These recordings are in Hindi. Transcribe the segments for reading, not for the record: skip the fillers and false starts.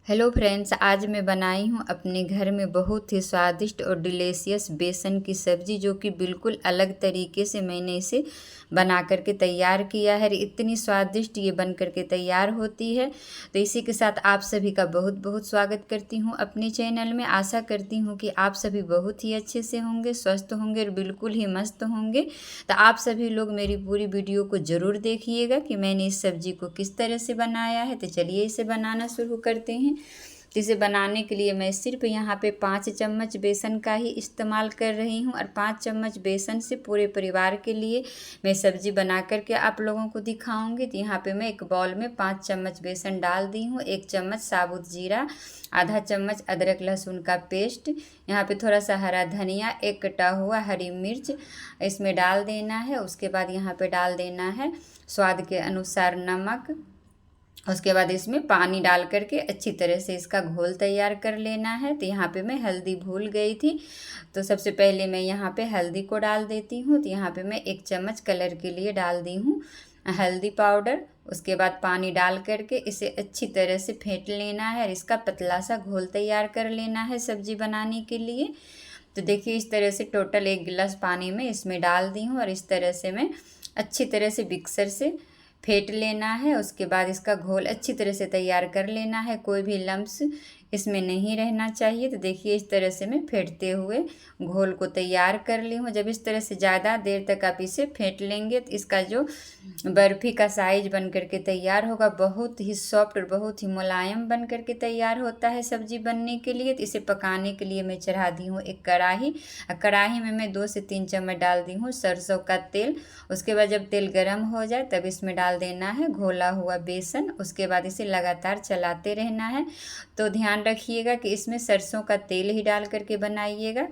हेलो फ्रेंड्स, आज मैं बनाई हूँ अपने घर में बहुत ही स्वादिष्ट और डिलीशियस बेसन की सब्ज़ी, जो कि बिल्कुल अलग तरीके से मैंने इसे बना करके तैयार किया है। इतनी स्वादिष्ट ये बन करके तैयार होती है। तो इसी के साथ आप सभी का बहुत बहुत स्वागत करती हूँ अपने चैनल में। आशा करती हूँ कि आप सभी बहुत ही अच्छे से होंगे, स्वस्थ होंगे और बिल्कुल ही मस्त होंगे। तो आप सभी लोग मेरी पूरी वीडियो को ज़रूर देखिएगा कि मैंने इस सब्ज़ी को किस तरह से बनाया है। तो चलिए इसे बनाना शुरू करते हैं। जिसे बनाने के लिए मैं सिर्फ यहाँ पे 5 चम्मच बेसन का ही इस्तेमाल कर रही हूँ और 5 चम्मच बेसन से पूरे परिवार के लिए मैं सब्ज़ी बना करके आप लोगों को दिखाऊंगी। तो यहाँ पे मैं एक बाउल में 5 चम्मच बेसन डाल दी हूँ, 1 चम्मच साबुत जीरा, आधा चम्मच अदरक लहसुन का पेस्ट, यहाँ पे थोड़ा सा हरा धनिया, एक कटा हुआ हरी मिर्च इसमें डाल देना है। उसके बाद यहाँ पे डाल देना है स्वाद के अनुसार नमक। उसके बाद इसमें पानी डाल करके अच्छी तरह से इसका घोल तैयार कर लेना है। तो यहाँ पे मैं हल्दी भूल गई थी, तो सबसे पहले मैं यहाँ पे हल्दी को डाल देती हूँ। तो यहाँ पे मैं 1 चम्मच कलर के लिए डाल दी हूँ हल्दी पाउडर। उसके बाद पानी डाल करके इसे अच्छी तरह से फेंट लेना है और इसका पतला सा घोल तैयार कर लेना है सब्जी बनाने के लिए। तो देखिए इस तरह से टोटल 1 गिलास पानी में इसमें डाल दी हूँ और इस तरह से मैं अच्छी तरह से मिक्सर से फेंट लेना है। उसके बाद इसका घोल अच्छी तरह से तैयार कर लेना है, कोई भी लम्स इसमें नहीं रहना चाहिए। तो देखिए इस तरह से मैं फेंटते हुए घोल को तैयार कर ली हूँ। जब इस तरह से ज़्यादा देर तक आप इसे फेंट लेंगे तो इसका जो बर्फ़ी का साइज बन करके तैयार होगा, बहुत ही सॉफ्ट और बहुत ही मुलायम बन करके तैयार होता है सब्जी बनने के लिए। तो इसे पकाने के लिए मैं चढ़ा दी हूँ एक कढ़ाई। कढ़ाई में मैं 2 से 3 चम्मच डाल दी हूँ सरसों का तेल। उसके बाद जब तेल गर्म हो जाए तब इसमें डाल देना है घोला हुआ बेसन। उसके बाद इसे लगातार चलाते रहना है। तो ध्यान रखिएगा कि इसमें सरसों का तेल ही डाल करके बनाइएगा।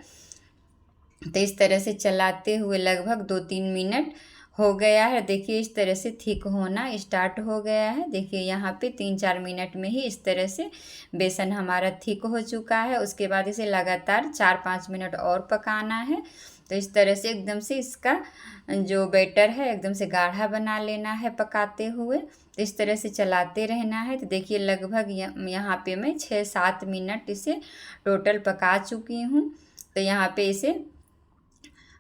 तो इस तरह से चलाते हुए लगभग 2-3 मिनट हो गया है। देखिए इस तरह से थिक होना स्टार्ट हो गया है। देखिए यहाँ पे 3-4 मिनट में ही इस तरह से बेसन हमारा थिक हो चुका है। उसके बाद इसे लगातार 4-5 मिनट और पकाना है। तो इस तरह से एकदम से इसका जो बैटर है एकदम से गाढ़ा बना लेना है पकाते हुए। तो इस तरह से चलाते रहना है। तो देखिए लगभग यहाँ पे मैं 6-7 मिनट इसे टोटल पका चुकी हूँ। तो यहाँ पे इसे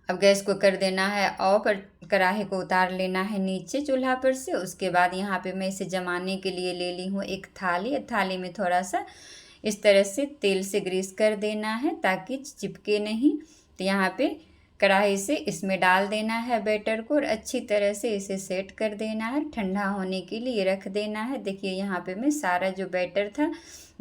अब गैस को कर देना है ऑफ और कढ़ाई को उतार लेना है नीचे चूल्हा पर से। उसके बाद यहाँ पे मैं इसे जमाने के लिए ले ली हूँ एक थाली। थाली में थोड़ा सा इस तरह से तेल से ग्रीस कर देना है ताकि चिपके नहीं। तो यहाँ पे कढ़ाई से इसमें डाल देना है बैटर को और अच्छी तरह से इसे सेट कर देना है, ठंडा होने के लिए रख देना है। देखिए यहाँ पे मैं सारा जो बैटर था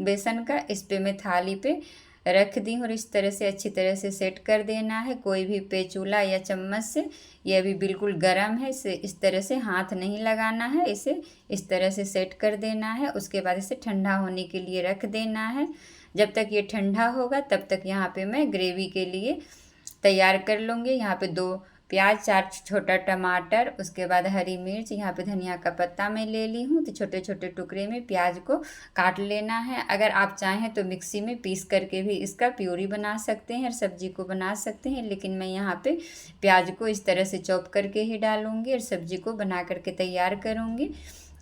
बेसन का इस पे मैं थाली पे रख दी और इस तरह से अच्छी तरह से सेट कर देना है। कोई भी पेचूला या चम्मच से, ये अभी बिल्कुल गर्म है, इसे इस तरह से हाथ नहीं लगाना है, इसे इस तरह से सेट कर देना है। उसके बाद इसे ठंडा होने के लिए रख देना है। जब तक ये ठंडा होगा तब तक यहाँ पे मैं ग्रेवी के लिए तैयार कर लूँगी। यहाँ पे 2 प्याज, 4 छोटा टमाटर, उसके बाद हरी मिर्च, यहाँ पे धनिया का पत्ता मैं ले ली हूँ। तो छोटे छोटे टुकड़े में प्याज को काट लेना है। अगर आप चाहें तो मिक्सी में पीस करके भी इसका प्यूरी बना सकते हैं और सब्जी को बना सकते हैं, लेकिन मैं यहाँ पे प्याज को इस तरह से चॉप करके ही डालूँगी और सब्जी को बना करके तैयार करूँगी।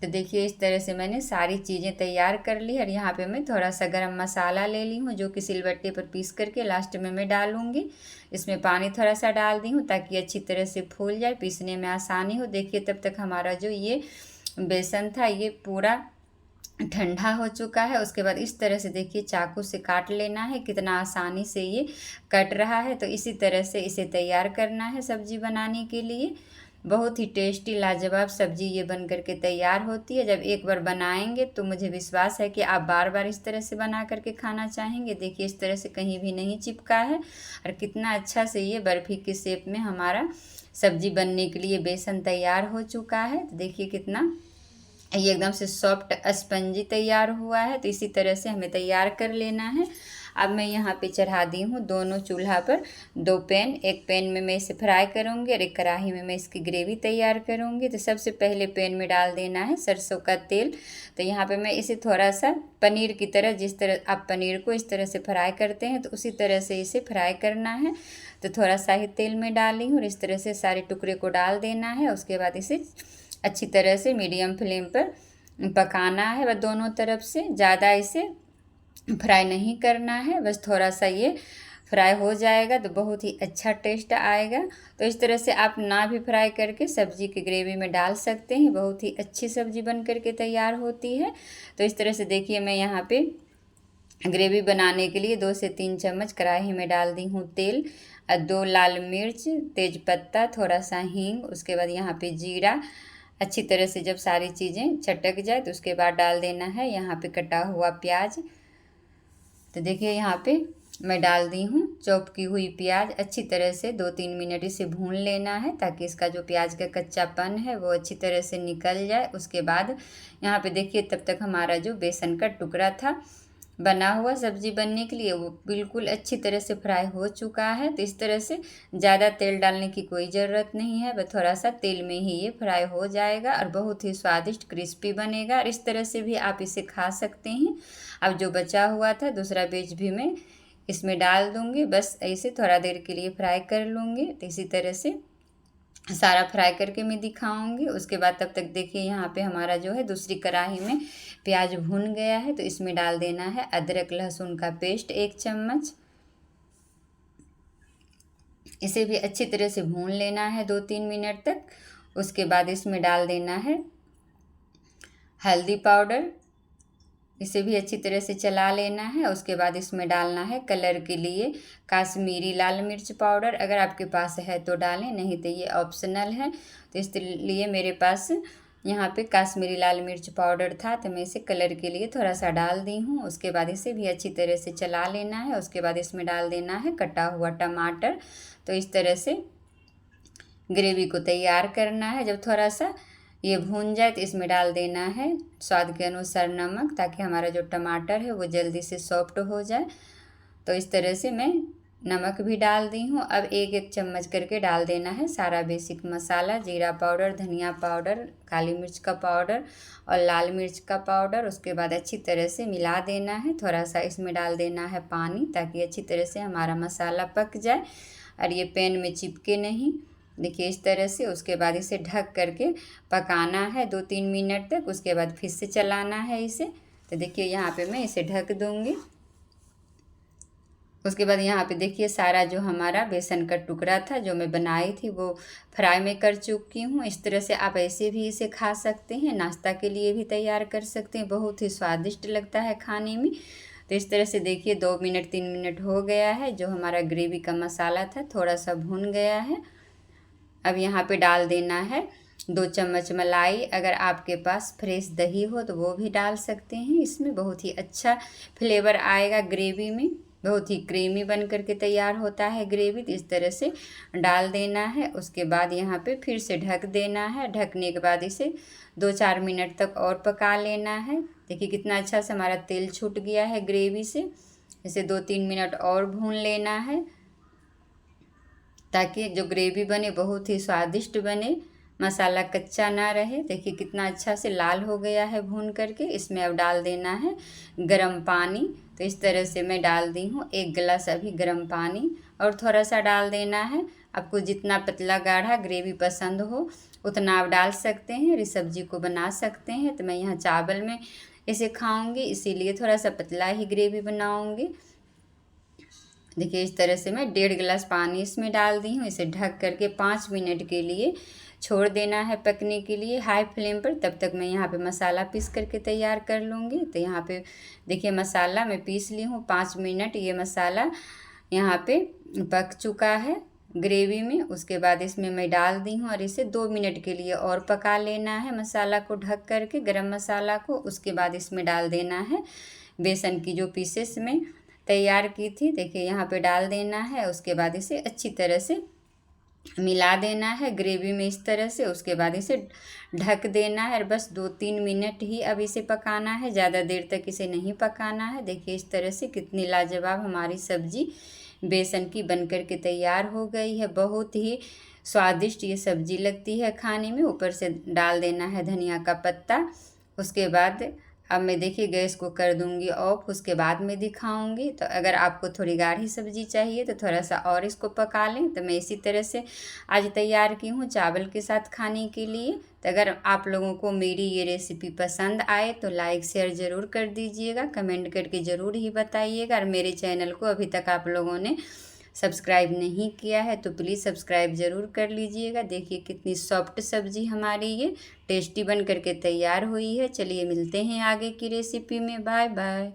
तो देखिए इस तरह से मैंने सारी चीज़ें तैयार कर ली और यहाँ पे मैं थोड़ा सा गरम मसाला ले ली हूँ, जो कि सिलबट्टे पर पीस करके लास्ट में मैं डालूँगी। इसमें पानी थोड़ा सा डाल दी हूँ ताकि अच्छी तरह से फूल जाए, पीसने में आसानी हो। देखिए तब तक हमारा जो ये बेसन था ये पूरा ठंडा हो चुका है। उसके बाद इस तरह से देखिए चाकू से काट लेना है, कितना आसानी से ये कट रहा है। तो इसी तरह से इसे तैयार करना है सब्जी बनाने के लिए। बहुत ही टेस्टी लाजवाब सब्जी ये बन करके तैयार होती है। जब एक बार बनाएंगे तो मुझे विश्वास है कि आप बार बार इस तरह से बना करके खाना चाहेंगे। देखिए इस तरह से कहीं भी नहीं चिपका है और कितना अच्छा से ये बर्फ़ी के शेप में हमारा सब्जी बनने के लिए बेसन तैयार हो चुका है। तो देखिए कितना ये एकदम से सॉफ्ट स्पंजी तैयार हुआ है। तो इसी तरह से हमें तैयार कर लेना है। अब मैं यहाँ पे चढ़ा दी हूँ दोनों चूल्हा पर 2 पैन। एक पैन में मैं इसे फ्राई करूँगी और एक कढ़ाई में मैं इसकी ग्रेवी तैयार करूँगी। तो सबसे पहले पैन में डाल देना है सरसों का तेल। तो यहाँ पे मैं इसे थोड़ा सा पनीर की तरह, जिस तरह आप पनीर को इस तरह से फ्राई करते हैं तो उसी तरह से इसे फ्राई करना है। तो थोड़ा सा ही तेल में डाली हूँ और इस तरह से सारे टुकड़े को डाल देना है। उसके बाद इसे अच्छी तरह से मीडियम फ्लेम पर पकाना है, वह दोनों तरफ से। ज़्यादा इसे फ्राई नहीं करना है, बस थोड़ा सा ये फ्राई हो जाएगा तो बहुत ही अच्छा टेस्ट आएगा। तो इस तरह से आप ना भी फ्राई करके सब्जी की ग्रेवी में डाल सकते हैं, बहुत ही अच्छी सब्जी बन करके तैयार होती है। तो इस तरह से देखिए मैं यहाँ पे ग्रेवी बनाने के लिए 2 से 3 चम्मच कढ़ाई में डाल दी हूँ तेल, 2 लाल मिर्च, तेज पत्ता, थोड़ा सा हींग, उसके बाद यहाँ पे जीरा। अच्छी तरह से जब सारी चीज़ें चटक जाए तो उसके बाद डाल देना है यहाँ पे कटा हुआ प्याज। तो देखिए यहाँ पे मैं डाल दी हूँ चॉप की हुई प्याज। अच्छी तरह से 2-3 मिनट इसे भून लेना है ताकि इसका जो प्याज का कच्चापन है वो अच्छी तरह से निकल जाए। उसके बाद यहाँ पे देखिए तब तक हमारा जो बेसन का टुकड़ा था बना हुआ सब्जी बनने के लिए वो बिल्कुल अच्छी तरह से फ्राई हो चुका है। तो इस तरह से ज़्यादा तेल डालने की कोई ज़रूरत नहीं है, बस थोड़ा सा तेल में ही ये फ्राई हो जाएगा और बहुत ही स्वादिष्ट क्रिस्पी बनेगा। और इस तरह से भी आप इसे खा सकते हैं। अब जो बचा हुआ था दूसरा बैच भी मैं इसमें डाल दूँगी, बस ऐसे थोड़ा देर के लिए फ्राई कर लूँगी। तो इसी तरह से सारा फ्राई करके मैं दिखाऊंगी। उसके बाद तब तक देखिए यहाँ पे हमारा जो है दूसरी कढ़ाई में प्याज भुन गया है। तो इसमें डाल देना है अदरक लहसुन का पेस्ट 1 चम्मच। इसे भी अच्छी तरह से भून लेना है 2-3 मिनट तक। उसके बाद इसमें डाल देना है हल्दी पाउडर, इसे भी अच्छी तरह से चला लेना है। उसके बाद इसमें डालना है कलर के लिए काश्मीरी लाल मिर्च पाउडर, अगर आपके पास है तो डालें, नहीं तो ये ऑप्शनल है। तो इसलिए मेरे पास यहाँ पे काश्मीरी लाल मिर्च पाउडर था तो मैं इसे कलर के लिए थोड़ा सा डाल दी हूँ। उसके बाद इसे भी अच्छी तरह से चला लेना है। उसके बाद इसमें डाल देना है कटा हुआ टमाटर। तो इस तरह से ग्रेवी को तैयार करना है। जब थोड़ा सा ये भून जाए तो इसमें डाल देना है स्वाद के अनुसार नमक, ताकि हमारा जो टमाटर है वो जल्दी से सॉफ्ट हो जाए। तो इस तरह से मैं नमक भी डाल दी हूँ। अब 1-1 चम्मच करके डाल देना है सारा बेसिक मसाला, जीरा पाउडर, धनिया पाउडर, काली मिर्च का पाउडर और लाल मिर्च का पाउडर। उसके बाद अच्छी तरह से मिला देना है। थोड़ा सा इसमें डाल देना है पानी ताकि अच्छी तरह से हमारा मसाला पक जाए और ये पैन में चिपके नहीं। देखिए इस तरह से। उसके बाद इसे ढक करके पकाना है 2-3 मिनट तक। उसके बाद फिर से चलाना है इसे। तो देखिए यहाँ पे मैं इसे ढक दूँगी। उसके बाद यहाँ पे देखिए सारा जो हमारा बेसन का टुकड़ा था जो मैं बनाई थी वो फ्राई में कर चुकी हूँ। इस तरह से आप ऐसे भी इसे खा सकते हैं, नाश्ता के लिए भी तैयार कर सकते हैं, बहुत ही स्वादिष्ट लगता है खाने में। तो इस तरह से देखिए 2 मिनट 3 मिनट हो गया है। जो हमारा ग्रेवी का मसाला था थोड़ा सा भुन गया है। अब यहाँ पे डाल देना है 2 चम्मच मलाई। अगर आपके पास फ्रेश दही हो तो वो भी डाल सकते हैं, इसमें बहुत ही अच्छा फ्लेवर आएगा ग्रेवी में, बहुत ही क्रीमी बन करके तैयार होता है ग्रेवी। तो इस तरह से डाल देना है। उसके बाद यहाँ पे फिर से ढक देना है। ढकने के बाद इसे 2-4 मिनट तक और पका लेना है। देखिए कितना अच्छा से हमारा तेल छूट गया है ग्रेवी से। इसे 2-3 मिनट और भून लेना है ताकि जो ग्रेवी बने बहुत ही स्वादिष्ट बने, मसाला कच्चा ना रहे। देखिए कितना अच्छा से लाल हो गया है भून करके। इसमें अब डाल देना है गरम पानी। तो इस तरह से मैं डाल दी हूँ 1 गिलास अभी गरम पानी और थोड़ा सा डाल देना है। आपको जितना पतला गाढ़ा ग्रेवी पसंद हो उतना आप डाल सकते हैं, इस सब्जी को बना सकते हैं। तो मैं यहाँ चावल में इसे खाऊंगी इसीलिए थोड़ा सा पतला ही ग्रेवी बनाऊंगी। देखिए इस तरह से मैं 1.5 गिलास पानी इसमें डाल दी हूँ। इसे ढक करके 5 मिनट के लिए छोड़ देना है पकने के लिए हाई फ्लेम पर। तब तक मैं यहाँ पे मसाला पीस करके तैयार कर लूँगी। तो यहाँ पे देखिए मसाला मैं पीस ली हूँ 5 मिनट। ये मसाला यहाँ पे पक चुका है ग्रेवी में। उसके बाद इसमें मैं डाल दी हूँ और इसे 2 मिनट के लिए और पका लेना है मसाला को ढक करके, गरम मसाला को। उसके बाद इसमें डाल देना है बेसन की जो पीसेस में तैयार की थी, देखिए यहाँ पे डाल देना है। उसके बाद इसे अच्छी तरह से मिला देना है ग्रेवी में इस तरह से। उसके बाद इसे ढक देना है और बस 2-3 मिनट ही अब इसे पकाना है, ज़्यादा देर तक इसे नहीं पकाना है। देखिए इस तरह से कितनी लाजवाब हमारी सब्जी बेसन की बनकर के तैयार हो गई है। बहुत ही स्वादिष्ट ये सब्जी लगती है खाने में। ऊपर से डाल देना है धनिया का पत्ता। उसके बाद अब मैं देखिए गैस को कर दूंगी ऑफ, उसके बाद में दिखाऊंगी। तो अगर आपको थोड़ी गाढ़ी सब्जी चाहिए तो थोड़ा सा और इसको पका लें। तो मैं इसी तरह से आज तैयार की हूँ चावल के साथ खाने के लिए। तो अगर आप लोगों को मेरी ये रेसिपी पसंद आए तो लाइक शेयर ज़रूर कर दीजिएगा, कमेंट करके ज़रूर ही बताइएगा। और मेरे चैनल को अभी तक आप लोगों ने सब्सक्राइब नहीं किया है तो प्लीज़ सब्सक्राइब ज़रूर कर लीजिएगा। देखिए कितनी सॉफ्ट सब्ज़ी हमारी ये टेस्टी बन करके तैयार हुई है। चलिए मिलते हैं आगे की रेसिपी में। Bye bye.